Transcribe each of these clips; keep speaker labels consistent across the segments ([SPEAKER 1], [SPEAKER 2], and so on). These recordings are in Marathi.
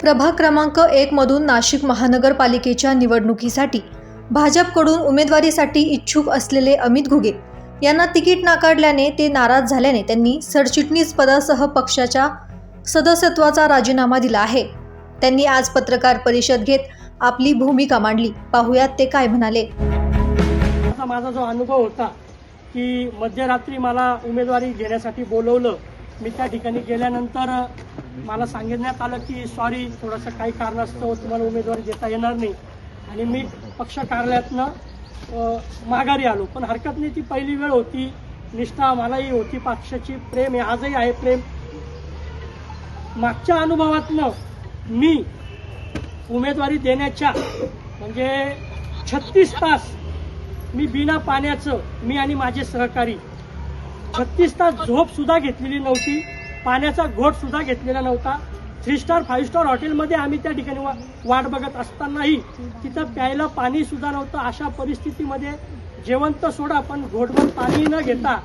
[SPEAKER 1] प्रभाग क्रमांक 1 मधून नाशिक महानगरपालिकेच्या निवडणुकीसाठी भाजपकडून उमेदवारीसाठी इच्छुक असलेले अमित घुगे यांना तिकीट नाकारल्याने ते नाराज झाल्याने त्यांनी सरचिटणीस पदासह पक्षाच्या सदस्यत्वाचा राजीनामा दिला आहे। त्यांनी आज पत्रकार परिषद घेत आपली भूमिका मांडली। पाहुयात ते काय म्हणाले।
[SPEAKER 2] माझा जो अनुभव होता की मध्यरात्री मला उमेदवारी घेण्यासाठी बोलवलं, मी त्या ठिकाणी गेल्यानंतर मला सांगण्यात आलं की सॉरी, थोडंसं काही कारणास्तव तुम्हाला उमेदवारी देता येणार नाही आणि मी पक्ष कार्यालयातनं माघारी आलो। पण हरकत नाही, ती पहिली वेळ होती, निष्ठा मलाही होती पक्षाची, प्रेम आहे, आजही आहे प्रेम। मागच्या अनुभवातनं मी उमेदवारी देण्याच्या म्हणजे 36 तास मी बिना पाण्याचं, मी आणि माझे सहकारी 36 तास झोप सुद्धा घेतलेली नव्हती, पाण्याचा घोट सुद्धा घेतलेला नव्हता। 3 स्टार 5 स्टार हॉटेलमध्ये आम्ही त्या ठिकाणी वाट बघत असतानाही तिथं प्यायला पाणी सुद्धा नव्हतं। अशा परिस्थितीमध्ये जेवण तर सोडा, पण घोटभर पाणी न घेता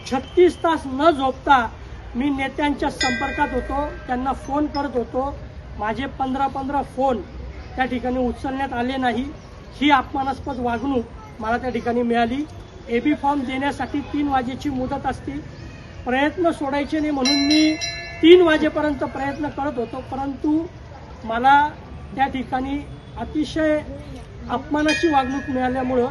[SPEAKER 2] 36 तास न झोपता मी नेत्यांच्या संपर्कात होतो, त्यांना फोन करत होतो। माझे 15 फोन त्या ठिकाणी उचलण्यात आले नाही। ही अपमानास्पद वागणूक मला त्या ठिकाणी मिळाली। एबी फॉर्म देण्यासाठी 3 वाजेची मुदत असते, प्रयत्न सोडायचे नाही म्हणून मी 3 वाजेपर्यंत प्रयत्न करत होतो, परंतु मला त्या ठिकाणी अतिशय अपमानाची वागणूक मिळाल्यामुळं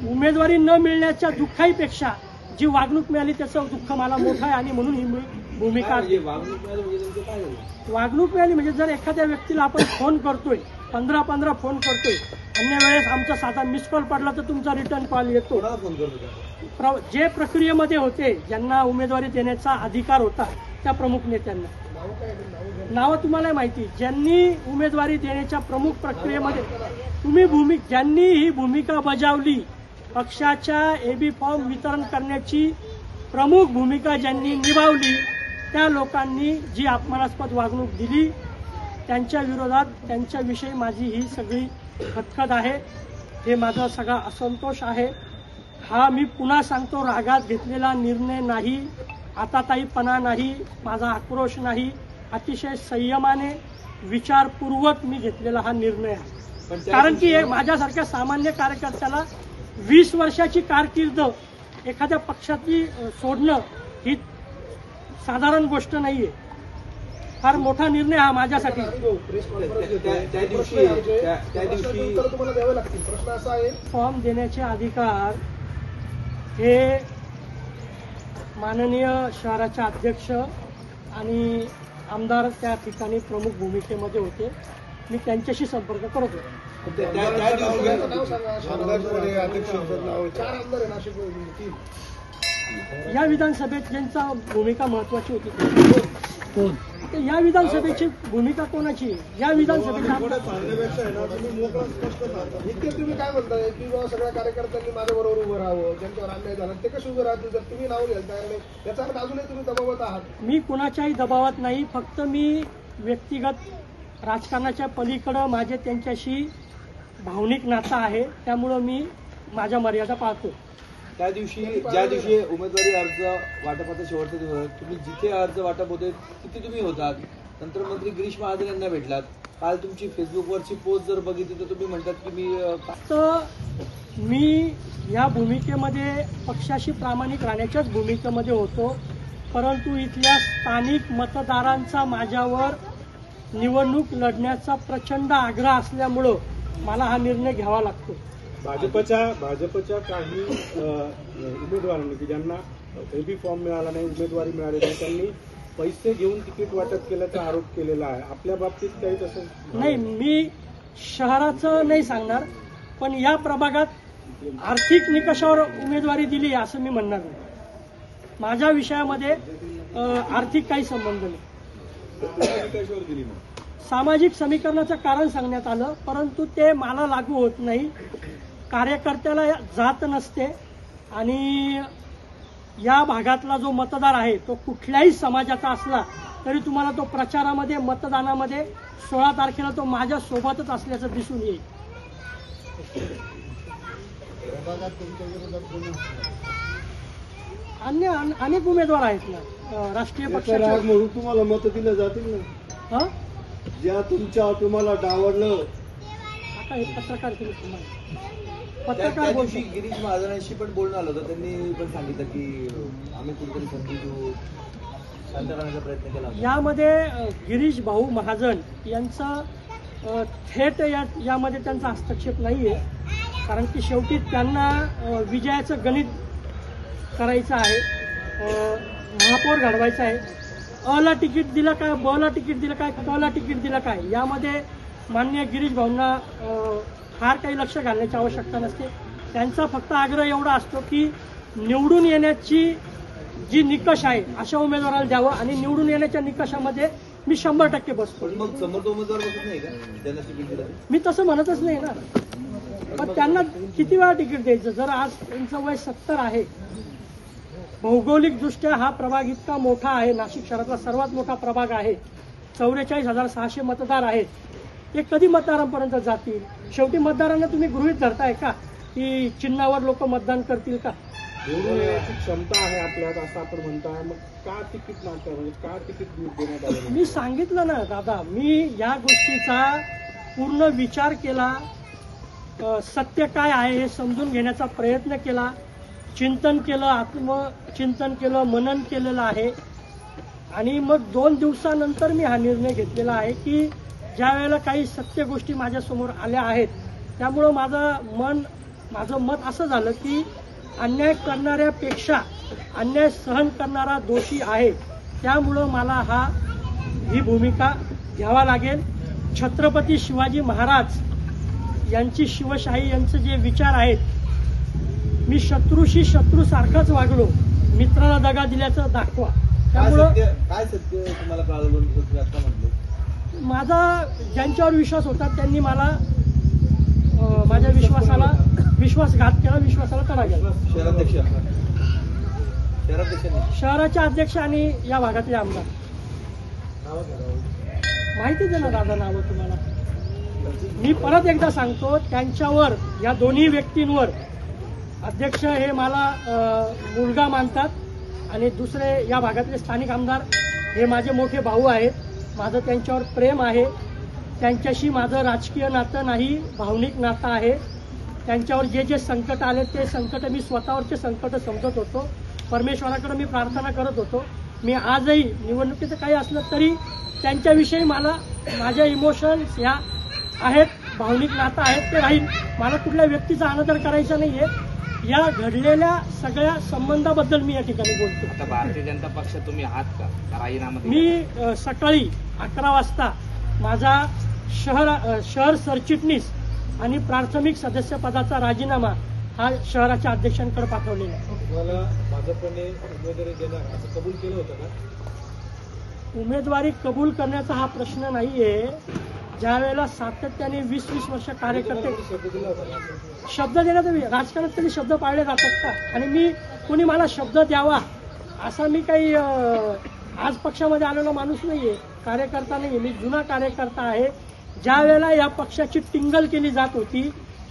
[SPEAKER 2] उमेदवारी न मिळण्याच्या दुःखापेक्षा जी वागणूक मिळाली त्याचं दुःख मला मोठं आहे आणि म्हणून ही भूमिका। वागणूक मिळाली म्हणजे जर एखाद्या व्यक्तीला आपण फोन करतोय, 15 फोन करतोय, अन्य वेळेस आमचा साधा मिस कॉल पडला तर तुमचा रिटर्न कॉल येतो। जे प्रक्रियेमध्ये होते, ज्यांना उमेदवारी देण्याचा अधिकार होता त्या प्रमुख नेत्यांना नावं तुम्हाला माहिती, ज्यांनी उमेदवारी देण्याच्या प्रमुख प्रक्रियेमध्ये ज्यांनी ही भूमिका बजावली, पक्षाच्या एबी फॉर्म वितरण करण्याची प्रमुख भूमिका ज्यांनी निभावली, त्या लोकांनी जी अपमानास्पद वागणूक दिली त्यांच्या विरोधात, त्यांच्याविषयी माझी ही सगळी खदखद आहे, हे माझा सगळा असंतोष आहे। हा मी पुन्हा सांगतो, रागात घेतलेला निर्णय नाही, आताताईपणा नाही, माझा आक्रोश नाही, अतिशय संयमाने विचारपूर्वक मी घेतलेला हा निर्णय आहे। कारण की माझ्यासारख्या सामान्य कार्यकर्त्याला 20 वर्षाची कारकीर्द एखाद्या पक्षाची सोडणं ही साधारण गोष्ट नाहीये, फार मोठा निर्णय हा माझ्यासाठी। फॉर्म देण्याचे अधिकार हे माननीय शहराचे अध्यक्ष आणि आमदार त्या ठिकाणी प्रमुख भूमिकेमध्ये होते, मी त्यांच्याशी संपर्क करत होतो। या विधानसभेत ज्यांचा भूमिका महत्वाची होती कोण, या विधानसभेची भूमिका कोणाची, या विधानसभेची
[SPEAKER 3] तुम्ही काय म्हणताय की बाबा सगळ्या कार्यकर्त्यांनी माझ्याबरोबर उभं राहावं, ज्यांच्यावर अन्याय झाला ते कसे उभं राहतील जर तुम्ही नाव घ्यायला तयार नाही, याचा अर्थ अजूनही तुम्ही दबावात आहात।
[SPEAKER 2] मी कुणाच्याही दबावात नाही, फक्त मी व्यक्तिगत राजकारणाच्या पलीकडं माझे त्यांच्याशी भावनिक नातं आहे, त्यामुळं मी माझ्या मर्यादा पाळतो।
[SPEAKER 4] त्या दिवशी ज्या दिवशी उमेदवारी अर्ज वाटपाचा शेवटचा दिवस, तुम्ही जिथे अर्ज वाटप होते तिथे तुम्ही होतात, नंतर मंत्री गिरीश महाजन यांना भेटलात। काल तुमची फेसबुकवरची पोस्ट जर बघितली तर तुम्ही म्हणतात की
[SPEAKER 2] मी या भूमिकेमध्ये पक्षाशी प्रामाणिक राहण्याच्याच भूमिकेमध्ये होतो, परंतु इथल्या स्थानिक मतदारांचा माझ्यावर निवडणूक लढण्याचा प्रचंड आग्रह असल्यामुळं मला हा निर्णय घ्यावा लागतो।
[SPEAKER 5] भाजपच्या काही उमेदवारांनी की ज्यांना एबी फॉर्म मिळाला नाही, उमेदवारी मिळाली नाही, त्यांनी पैसे घेऊन तिकीट वाटप केल्याचा आरोप केलेला आहे। आपल्या बाबतीत काही तसं
[SPEAKER 2] नाही, मी शहराचं नाही सांगणार, पण या प्रभागात आर्थिक निकषावर उमेदवारी दिली असं मी म्हणणार नाही। माझ्या विषयामध्ये आर्थिक काही संबंध नाही। सामाजिक समीकरणाचं कारण सांगण्यात आलं, परंतु ते मला लागू होत नाही, कार्यकर्त्याला जात नसते आणि या भागातला जो मतदार आहे तो कुठल्याही समाजाचा असला तरी तुम्हाला तो प्रचारामध्ये, मतदानामध्ये 16 तारखेला तो माझ्या सोबतच असल्याचं दिसून येईल। अन्य अनेक उमेदवार आहेत ना राष्ट्रीय पक्षाचे,
[SPEAKER 3] म्हणून तुम्हाला मत दिलं जातील ना।
[SPEAKER 2] हा
[SPEAKER 5] ज्या तुमच्या तुम्हाला डावललं
[SPEAKER 2] आता हे पत्रकार तुम्ही थांबा.
[SPEAKER 4] त्या
[SPEAKER 2] पत्रकार
[SPEAKER 4] दिवशी
[SPEAKER 2] बोलतो.
[SPEAKER 4] गिरीश महाजनांशी पण बोलणं आलं होतं. त्यांनी पण सांगितलं की आम्ही कुठेतरी संधी देऊ, शांत करण्याचा प्रयत्न केला होता.
[SPEAKER 2] यामध्ये गिरीश भाऊ महाजन यांचा थेट यामध्ये त्यांचा हस्तक्षेप नाही आहे, कारण की शेवटी त्यांना विजयाचं गणित करायचं आहे, महापौर घडवायचं आहे. अला तिकीट दिलं काय, ब ला तिकीट दिलं काय, क ला तिकीट दिलं काय, यामध्ये माननीय गिरीश भाऊंना फार काही लक्ष घालण्याची आवश्यकता नसते. त्यांचा फक्त आग्रह एवढा असतो की निवडून येण्याची जी निकष आहे अशा उमेदवाराला द्यावं, आणि निवडून येण्याच्या निकषामध्ये मी 100% बसतो.
[SPEAKER 4] पण मग समोर उमेदवार बसत नाही का त्यांना तिकीट दिलं?
[SPEAKER 2] मी तसं म्हणतच नाही ना, पण त्यांना किती वेळा तिकीट द्यायचं? जर आज त्यांचं वय 70 आहे, भौगोलिकदृष्ट्या हा प्रभाग इतका मोठा आहे, नाशिक शहरातला सर्वात मोठा प्रभाग आहे, 44,600 मतदार आहेत, ते कधी मतदारांपर्यंत जातील? शेवटी मतदारांना तुम्ही गृहीत धरताय का की चिन्हावर लोक मतदान करतील का?
[SPEAKER 5] निवडून येण्याची क्षमता आहे आपल्यात असं आपण म्हणताय, मग का तिकीट मागताय, म्हणजे का तिकीट देण्यात आलं?
[SPEAKER 2] मी सांगितलं ना दादा, मी या गोष्टीचा पूर्ण विचार केला, सत्य काय आहे हे समजून घेण्याचा प्रयत्न केला, चिंतन केलं, आत्मचिंतन केलं, मनन केलेलं आहे, आणि मग 2 दिवसानंतर मी हा निर्णय घेतलेला आहे की ज्या वेळेला काही सत्य गोष्टी माझ्यासमोर आल्या आहेत, त्यामुळं माझं मत असं झालं की अन्याय करणाऱ्यापेक्षा अन्याय सहन करणारा दोषी आहे, त्यामुळं मला ही भूमिका घ्यावा लागेल. छत्रपती शिवाजी महाराज यांची शिवशाही, यांचे जे विचार आहेत, मी शत्रूशी शत्रूसारखाच वागलो, मित्राला दगा दिल्याचं दाखवा. त्यामुळं
[SPEAKER 4] काय सत्य तुम्हाला कळालं तुम्ही आता म्हटलं?
[SPEAKER 2] माझा ज्यांच्यावर विश्वास होता त्यांनी मला माझ्या विश्वासघात केला, विश्वासाला तडा गेला. शहराचे अध्यक्ष आणि या भागातले आमदार माहितीच आहे ना दादा नावं तुम्हाला. मी परत एकदा सांगतो, त्यांच्यावर, या दोन्ही व्यक्तींवर, अध्यक्ष हे मला मुलगा मानतात, आणि दुसरे या भागातले स्थानिक आमदार हे माझे मोठे भाऊ आहेत. माझं त्यांच्यावर प्रेम आहे, त्यांच्याशी माझं राजकीय नातं नाही, भावनिक नातं आहे. त्यांच्यावर जे संकट आले ते संकट मी स्वतःवरचे संकट समजत होतो, परमेश्वराकडे मी प्रार्थना करत होतो. मी आजही निवडणुकीचं काही असलं तरी त्यांच्याविषयी मला माझ्या इमोशन्स ह्या आहेत, भावनिक नातं आहेत, ते राहील. मला कुठल्या व्यक्तीचा अनादर करायचा नाही आहे. या घडलेल्या सगळ्या संबंधाबद्दल मी या ठिकाणी बोलतो.
[SPEAKER 6] आता भारतीय जनता पक्षात तुम्ही आहात का राजीनामा?
[SPEAKER 2] मी सकाळी 11 वाजता माझा शहर सरचिटणीस आणि प्राथमिक सदस्य पदाचा राजीनामा हा शहराच्या अध्यक्षांकडे पाठवलेला आहे.
[SPEAKER 5] तुम्हाला भाजपने उमेदवारी देणार असं कबूल केलं होतं का?
[SPEAKER 2] उमेदवारी कबूल करण्याचा हा प्रश्न नाहीये. ज्या वेळेला सातत्याने 20-20 वर्ष कार्यकर्ते
[SPEAKER 5] शब्द दिला होता.
[SPEAKER 2] शब्द देण्यात, राजकारणात कधी शब्द पाळले जातात का? आणि मी कोणी मला शब्द द्यावा असा मी काही आज पक्षामध्ये आलेला माणूस नाहीये, कार्यकर्ता नाहीये. मी जुना कार्यकर्ता आहे. ज्या वेळेला या पक्षाची टिंगल केली जात होती,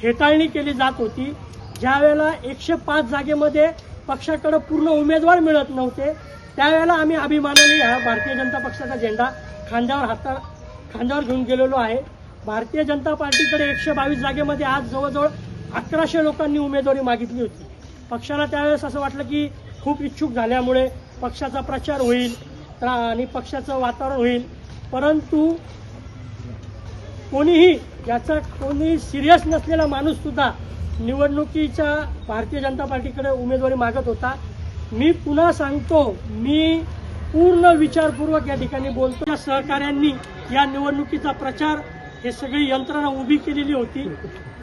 [SPEAKER 2] हेटाळणी केली जात होती, ज्या वेळेला 105 जागेमध्ये पक्षाकडे पूर्ण उमेदवार मिळत नव्हते, त्यावेळेला आम्ही अभिमानाने हा भारतीय जनता पक्षाचा झेंडा खांद्यावर घेऊन गेलेलो आहे. भारतीय जनता पार्टीकडे 122 जागेमध्ये आज जवळजवळ 1100 लोकांनी उमेदवारी मागितली होती. पक्षाला त्यावेळेस असं वाटलं की खूप इच्छुक झाल्यामुळे पक्षाचा प्रचार होईल आणि पक्षाचं वातावरण होईल, परंतु कोणीही सिरियस नसलेला माणूस सुद्धा निवडणुकीच्या भारतीय जनता पार्टीकडे उमेदवारी मागत होता. मी पुन्हा सांगतो, मी पूर्ण विचारपूर्वक या ठिकाणी बोलतो. या सहकाऱ्यांनी या निवडणुकीचा प्रचार, हे सगळी यंत्रणा उभी केलेली होती.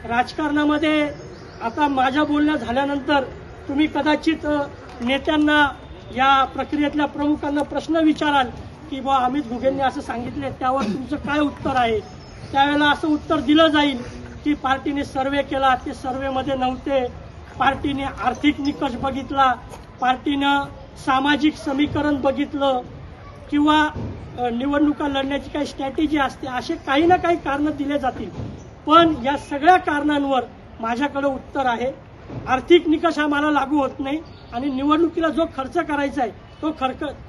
[SPEAKER 2] राजकारणामध्ये आता माझ्या बोलण्या झाल्यानंतर तुम्ही कदाचित नेत्यांना, या प्रक्रियेतल्या प्रमुखांना प्रश्न विचाराल की बा अमित घुगेंनी असं सांगितले, त्यावर तुमचं काय उत्तर आहे? त्यावेळेला असं उत्तर दिलं जाईल की पार्टीने सर्वे केला, ते सर्वेमध्ये नव्हते, पार्टीने आर्थिक निकष बघितला, पार्टीनं सामाजिक समीकरण बघितलं, किंवा निवडणुका लढण्याची काही स्ट्रॅटेजी असते, असे काही ना काही कारणं दिले जातील. पण या सगळ्या कारणांवर माझ्याकडे उत्तर आहे. आर्थिक निकष हा मला लागू होत नाही, आणि निवडणुकीला जो खर्च करायचा आहे तो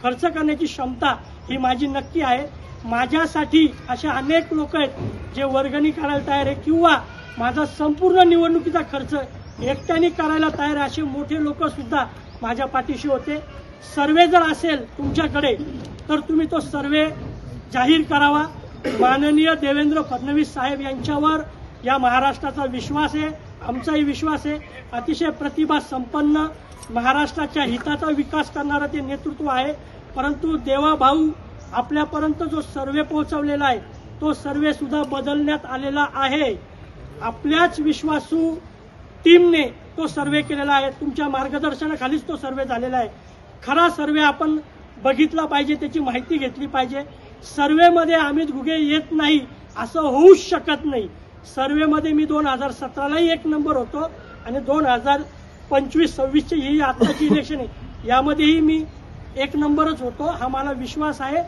[SPEAKER 2] खर्च करण्याची क्षमता ही माझी नक्की आहे. माझ्यासाठी असे अनेक लोक आहेत जे वर्गणी करायला तयार आहे किंवा माझा संपूर्ण निवडणुकीचा खर्च एकट्याने करायला तयार आहे, असे मोठे लोक सुद्धा माझ्या पाठीशी होते. सर्वे जर असेल तुमच्याकडे तर तुम्ही तो सर्वे जाहीर करावा. माननीय देवेंद्र फडणवीस साहेब यांच्यावर या महाराष्ट्राचा विश्वास आहे, आमचाही विश्वास आहे. अतिशय प्रतिभा संपन्न महाराष्ट्राच्या हिताचा विकास करणारं ते नेतृत्व आहे. परंतु देवाभाऊ आपल्यापर्यंत जो सर्वे पोहोचवलेला आहे तो सर्वे सुद्धा बदलण्यात आलेला आहे. आपल्याच विश्वासू टीमने तो सर्वे केलेला आहे. तुमच्या मार्गदर्शनाखालीच तो सर्वे झालेला आहे. खरा सर्वे आपण बघितला पाहिजे, त्याची माहिती घेतली पाहिजे. सर्वेमध्ये अमित घुगे येत नाही असं होऊच शकत नाही. सर्वेमध्ये मी 2017लाही 1 नंबर होतो आणि 2025-26 ही आताची इलेक्शन आहे यामध्येही मी 1 नंबरच होतो. हा मला विश्वास आहे.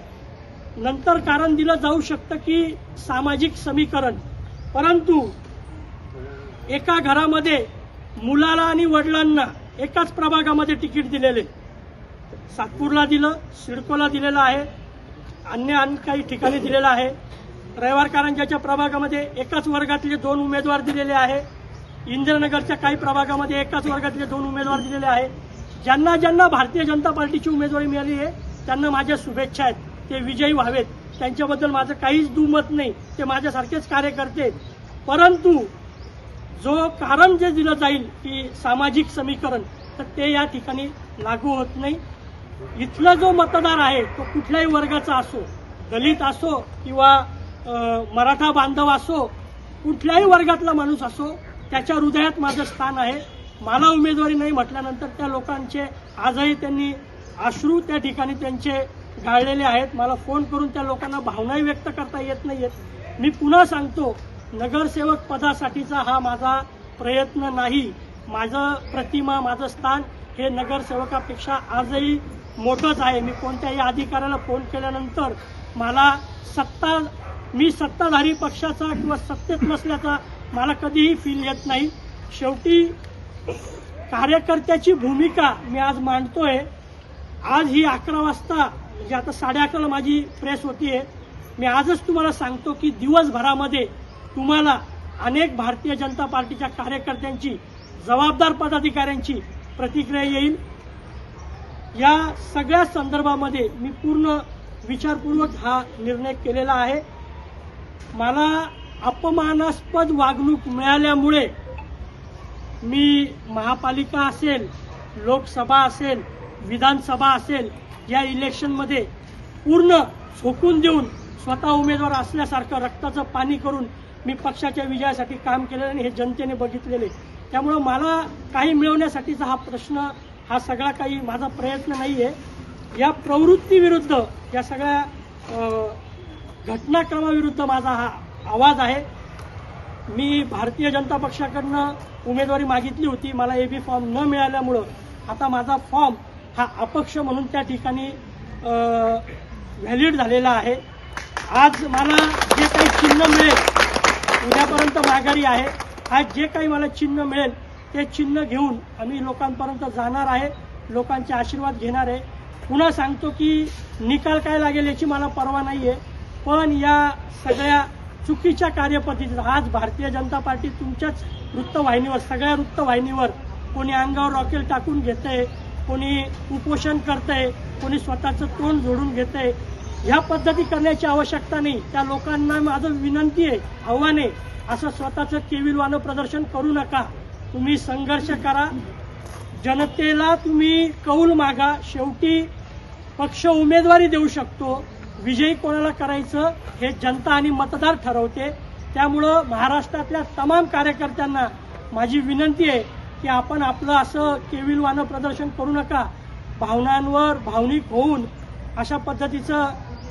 [SPEAKER 2] नंतर कारण दिलं जाऊ शकतं की सामाजिक समीकरण, परंतु एका घरामध्ये मुलाला आणि वडिलांना एकाच प्रभागामध्ये तिकीट दिलेले, सातपूरला दिलं, सिडकोला दिलेलं आहे, अन्य काही ठिकाणी दिलेलं आहे. रविवार कारंजाच्या प्रभागामध्ये एकाच वर्गातले 2 उमेदवार दिलेले आहे. इंदिरानगरच्या काही प्रभागामध्ये एकाच वर्गातले 2 उमेदवार दिलेले आहे. ज्यांना ज्यांना भारतीय जनता पार्टीची उमेदवारी मिळाली आहे त्यांना माझ्या शुभेच्छा आहेत. ते विजयी व्हावेत, त्यांच्याबद्दल माझं काहीच दुमत नाही. ते माझ्यासारखेच कार्यकर्ते आहेत. परंतु जो कारण जे दिलं जाईल की सामाजिक समीकरण, तर ते या ठिकाणी लागू होत नाही. इथला जो मतदार आहे तो कुठल्याही वर्गाचा असो, दलित असो किंवा मराठा बांधव असो, कुठल्याही वर्गातला माणूस असो, त्याच्या हृदयात माझं स्थान आहे. मला उमेदवारी नाही म्हटल्यानंतर त्या लोकांचे आजही त्यांनी अश्रू त्या ठिकाणी त्यांचे गाळलेले आहेत. मला फोन करून त्या लोकांना भावनाही व्यक्त करता येत नाहीयेत. मी पुन्हा सांगतो, नगरसेवक पदासाठीचा हा माझा प्रयत्न नाही. माझं प्रतिमा, माझं स्थान हे नगरसेवकापेक्षा आजही मोठंच आहे. मी कोणत्याही अधिकाऱ्याला फोन केल्यानंतर मला मी सत्ताधारी पक्षाचा किंवा सत्तेत नसल्याचा मला कधीही फील येत नाही. शेवटी कार्यकर्त्याची भूमिका मी आज मांडतोय. आज ही 11 वाजता, म्हणजे आता 11:30ला माझी प्रेस होतीये. मी आजच तुम्हाला सांगतो की दिवसभरामध्ये तुम्हाला अनेक भारतीय जनता पार्टीच्या कार्यकर्त्यांची, जबाबदार पदाधिकाऱ्यांची प्रतिक्रिया येईल. या सगळ्या संदर्भामध्ये मी पूर्ण विचारपूर्वक हा निर्णय केलेला आहे. मला अपमानास्पद वागणूक मिळाल्यामुळे मी महापालिका असेल, लोकसभा असेल, विधानसभा असेल, या इलेक्शनमध्ये पूर्ण झोकून देऊन स्वतः उमेदवार असल्यासारखं रक्ताचं पाणी करून मी पक्षाच्या विजयासाठी काम केलेलं आणि हे जनतेने बघितलेले. त्यामुळं मला काही मिळवण्यासाठीचा हा प्रश्न, हा सगळा काही माझा प्रयत्न नाही आहे. या प्रवृत्तीविरुद्ध, या सगळ्या घटनाक्रमाविरुद्ध माझा हा आवाज आहे. मी भारतीय जनता पक्षाकडनं उमेदवारी मागितली होती. मला AB फॉर्म न मिळाल्यामुळं आता माझा फॉर्म हा अपक्ष म्हणून त्या ठिकाणी व्हॅलिड झालेला आहे. आज मला जे काही चिन्ह मिळेल, उद्यापर्यंत माघारी आहे, आज जे काही मला चिन्ह मिळेल ते चिन्ह घेऊन आम्ही लोकांपर्यंत जाणार आहे, लोकांचे आशीर्वाद घेणार आहे. पुन्हा सांगतो की निकाल काय लागेल याची मला पर्वा नाही आहे, पण या सगळ्या चुकीच्या कार्यपद्धतीचा आज भारतीय जनता पार्टी तुमच्याच वृत्तवाहिनीवर, सगळ्या वृत्तवाहिनीवर कोणी अंगावर रॉकेल टाकून घेतंय, कोणी उपोषण करतंय, कोणी स्वतःचं तोंड जोडून घेतंय. ह्या पद्धती करण्याची आवश्यकता नाही. त्या लोकांना माझं विनंती आहे, आव्हान आहे, असं स्वतःचं केविलवाणं प्रदर्शन करू नका. तुम्ही संघर्ष करा, जनतेला तुम्ही कौल मागा. शेवटी पक्ष उमेदवारी देऊ शकतो, विजयी कोणाला करायचं हे जनता आणि मतदार ठरवते. त्यामुळं महाराष्ट्रातल्या तमाम कार्यकर्त्यांना माझी विनंती आहे की आपण आपलं असं केविलवाणं प्रदर्शन करू नका. भावनांवर भावनिक होऊन अशा पद्धतीचं,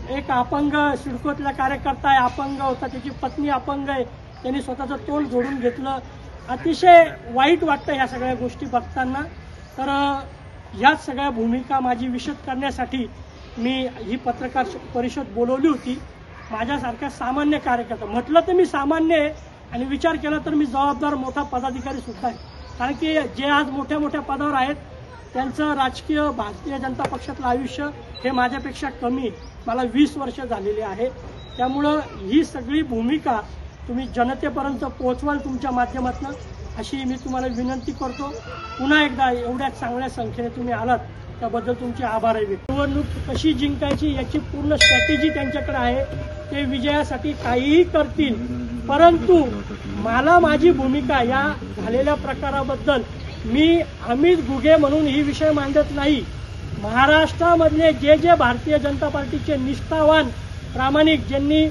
[SPEAKER 2] एक अपंग सिडकोतला कार्यकर्ता आहे, अपंग होता, त्याची पत्नी अपंग आहे, त्यांनी स्वतःचं तोंड जोडून घेतलं. अतिशय वाईट वाटतं या सगळ्या गोष्टी बघताना. तर ह्याच सगळ्या भूमिका माझी विशद करण्यासाठी मी ही पत्रकार परिषद बोलवली होती. माझ्यासारख्या सामान्य कार्यकर्ता, म्हटलं तर मी सामान्य आहे आणि विचार केला तर मी जबाबदार मोठा पदाधिकारी सुद्धा आहे. कारण की जे आज मोठ्या मोठ्या पदावर आहेत त्यांचं राजकीय, भारतीय जनता पक्षातलं आयुष्य हे माझ्यापेक्षा कमी आहे. मला 20 वर्ष झालेली आहे. त्यामुळं ही सगळी भूमिका तुम्ही जनतेपर्यंत पोहोचवाल तुमच्या माध्यमातून, अशी मी तुम्हाला विनंती करतो. पुन्हा एकदा एवढ्या चांगल्या संख्येने तुम्ही आलात त्याबद्दल तुमचे आभार आहे. निवडणूक कशी जिंकायची याची पूर्ण स्ट्रॅटेजी त्यांच्याकडे आहे. ते विजयासाठी काहीही करतील, परंतु मला माझी भूमिका या झालेल्या प्रकाराबद्दल मी अमित घुगे म्हणून ही विषय मांडत नाही. महाराष्ट्रामधले जे भारतीय जनता पार्टीचे निष्ठावान प्रामाणिक, ज्यांनी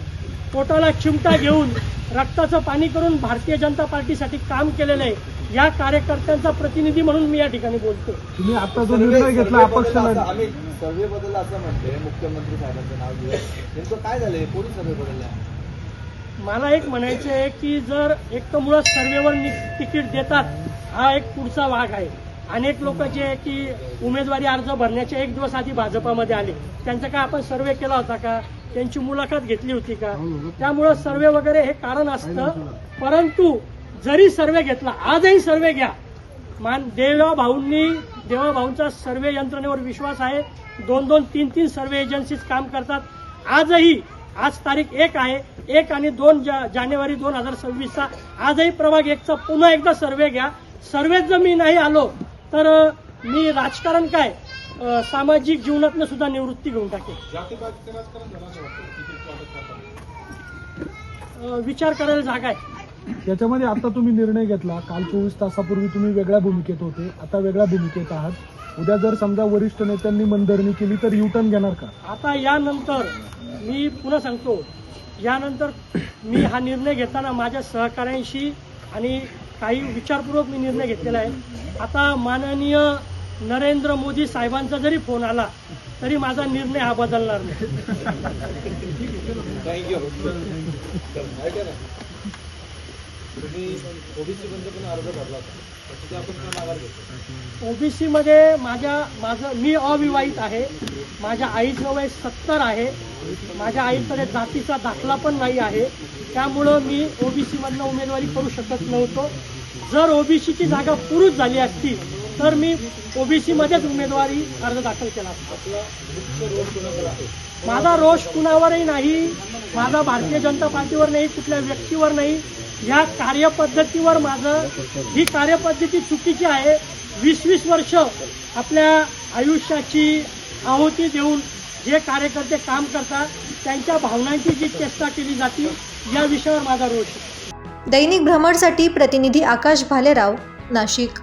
[SPEAKER 2] पोटाला चिमटा घेऊन रक्ताचं पाणी करून भारतीय जनता पार्टीसाठी काम केलेलं आहे, या कार्यकर्त्यांचा प्रतिनिधी म्हणून मी या ठिकाणी बोलतो.
[SPEAKER 5] तुम्ही आता जो निर्णय घेतला अपक्षाला,
[SPEAKER 4] आम्ही सर्वे बदलला असं म्हणते, मुख्यमंत्री साहेबांचं नाव घेऊन, नेमकं काय झालंय? कोणी सर्वे बदलला?
[SPEAKER 2] मला एक म्हणायचं आहे की जर एक तर मुळात सर्वेवर तिकीट देतात, हा एक पुढचा भाग आहे. अनेक लोक जे आहे की उमेदवारी अर्ज भरण्याच्या 1 दिवस आधी भाजपामध्ये आले, त्यांचा काय आपण सर्वे केला होता का? त्यांची मुलाखत घेतली होती का? त्यामुळं सर्वे वगैरे हे कारण असतं. परंतु जरी सर्वे घेतला, आजही सर्वे घ्या. देवाभाऊंचा सर्वे यंत्रणेवर विश्वास आहे. 2-2, 3-3 सर्वे एजन्सीज काम करतात. आजही, आज तारीख 1 आहे, 1 आणि 2 जानेवारी 2026चा आजही प्रभाग 1चा पुन्हा एकदा सर्वे घ्या. सर्वेत जर मी नाही आलो तर मी राजकारण काय सामाजिक जीवनातनं सुद्धा निवृत्ती घेऊन टाकेल. विचार करायला जागा आहे.
[SPEAKER 5] त्याच्यामध्ये आता तुम्ही निर्णय घेतला, काल 24 तासापूर्वी तुम्ही वेगळ्या भूमिकेत होते, आता वेगळ्या भूमिकेत आहात. उद्या जर समजा वरिष्ठ नेत्यांनी मनधरणी केली तर युटर्न घेणार का?
[SPEAKER 2] आता यानंतर मी पुन्हा सांगतो, यानंतर मी हा निर्णय घेताना माझ्या सहकाऱ्यांशी आणि काही विचारपूर्वक मी निर्णय घेतलेला आहे. आता माननीय नरेंद्र मोदी साहेबांचा जरी फोन आला तरी माझा निर्णय हा बदलणार नाही.
[SPEAKER 4] थँक्यू. तुम्ही ओबीसी मध्ये पण अर्ज भरला होता, त्याचा आपण पण माघार घेतो.
[SPEAKER 2] ओबीसी मध्ये मी अविवाहित आहे. माझ्या आईचं वय 70 आहे. माझ्या आईकडे जातीचा दाखला पण नाही आहे. त्यामुळं मी ओबीसी मधनं उमेदवारी करू शकत नव्हतो. जर ओबीसीची जागा पुरुष झाली असती तर मी ओबीसी मध्येच उमेदवारी अर्ज दाखल केला असता. माझा रोष कुणावरही नाही, माझा भारतीय जनता पार्टीवर नाही, कुठल्या व्यक्तीवर नाही. या कार्यपद्धतीवर ही कार्यपद्धती चुकीची आहे. 20-20 वर्ष आपल्या आयुष्याची आहुती देऊन जे कार्यकर्ते काम करतात त्यांच्या भावनांची जी चेष्टा केली जाते, या विषयावर माझा रोष आहे.
[SPEAKER 1] दैनिक भ्रमरसाठी प्रतिनिधी आकाश भालेराव, नाशिक.